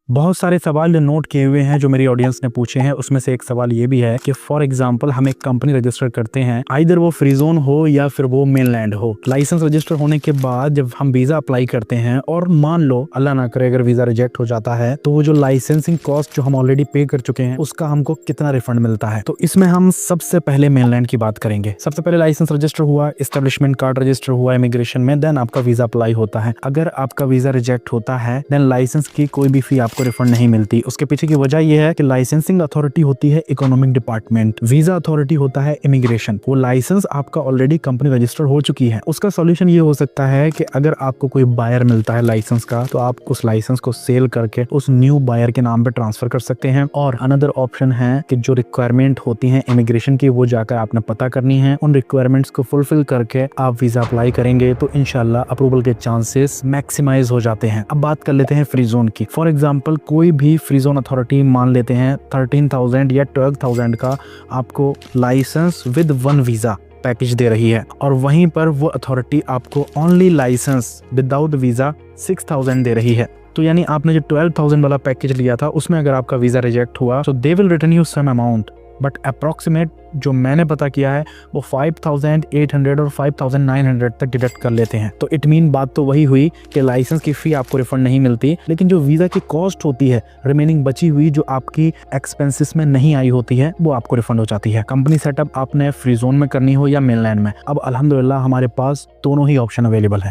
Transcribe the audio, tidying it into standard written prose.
बहुत सारे सवाल नोट किए हुए हैं जो मेरी ऑडियंस ने पूछे हैं। उसमें से एक सवाल ये भी है कि फॉर एग्जांपल हम एक कंपनी रजिस्टर करते हैं, आइदर वो फ्री जोन हो या फिर वो मेनलैंड हो। लाइसेंस रजिस्टर होने के बाद जब हम वीजा अप्लाई करते हैं और मान लो अल्लाह ना करे अगर वीजा रिजेक्ट हो जाता है, तो वो जो लाइसेंसिंग कॉस्ट जो हम ऑलरेडी पे कर चुके हैं उसका हमको कितना रिफंड मिलता है। तो इसमें हम सबसे पहले मेनलैंड की बात करेंगे। सबसे पहले लाइसेंस रजिस्टर हुआ, एस्टेब्लिशमेंट कार्ड रजिस्टर हुआ इमिग्रेशन में, देन आपका वीजा अप्लाई होता है। अगर आपका वीजा रिजेक्ट होता है देन लाइसेंस की कोई भी फी आपको रिफंड नहीं मिलती। उसके पीछे की वजह यह है कि लाइसेंसिंग अथॉरिटी होती है इकोनॉमिक डिपार्टमेंट, वीजा अथॉरिटी होता है इमिग्रेशन। वो लाइसेंस आपका ऑलरेडी कंपनी रजिस्टर हो चुकी है। उसका सॉल्यूशन ये हो सकता है कि अगर आपको कोई बायर मिलता है लाइसेंस का, तो आप उस लाइसेंस को सेल करके उस न्यू बायर के नाम पे ट्रांसफर कर सकते हैं। और अनदर ऑप्शन है कि जो रिक्वायरमेंट होती है इमिग्रेशन की वो जाकर आपने पता करनी है, उन रिक्वायरमेंट्स को फुलफिल करके आप वीजा अप्लाई करेंगे तो इंशाल्लाह अप्रूवल के चांसेस मैक्सिमाइज हो जाते हैं। अब बात कर लेते हैं फ्री जोन की। फॉर एग्जांपल कोई भी फ्री जोन अथॉरिटी मान लेते हैं 13,000 या 12,000 का आपको लाइसेंस विद 1 वीजा पैकेज दे रही है, और वहीं पर वो अथॉरिटी आपको ओनली लाइसेंस विदाउट वीजा 6,000 दे रही है। तो यानी आपने जो 12,000 वाला पैकेज लिया था उसमें अगर आपका वीजा रिजेक्ट हुआ तो they will return you some amount, but approximate जो मैंने पता किया है वो 5,800 और 5,900 तक डिडक्ट कर लेते हैं। तो इट मीन बात तो वही हुई कि लाइसेंस की फी आपको रिफंड नहीं मिलती, लेकिन जो वीजा की कॉस्ट होती है रिमेनिंग बची हुई जो आपकी एक्सपेंसेस में नहीं आई होती है वो आपको रिफंड हो जाती है। कंपनी सेटअप आपने फ्री जोन में करनी हो या मेनलैंड में, अब अल्हम्दुलिल्लाह हमारे पास दोनों ही ऑप्शन अवेलेबल है।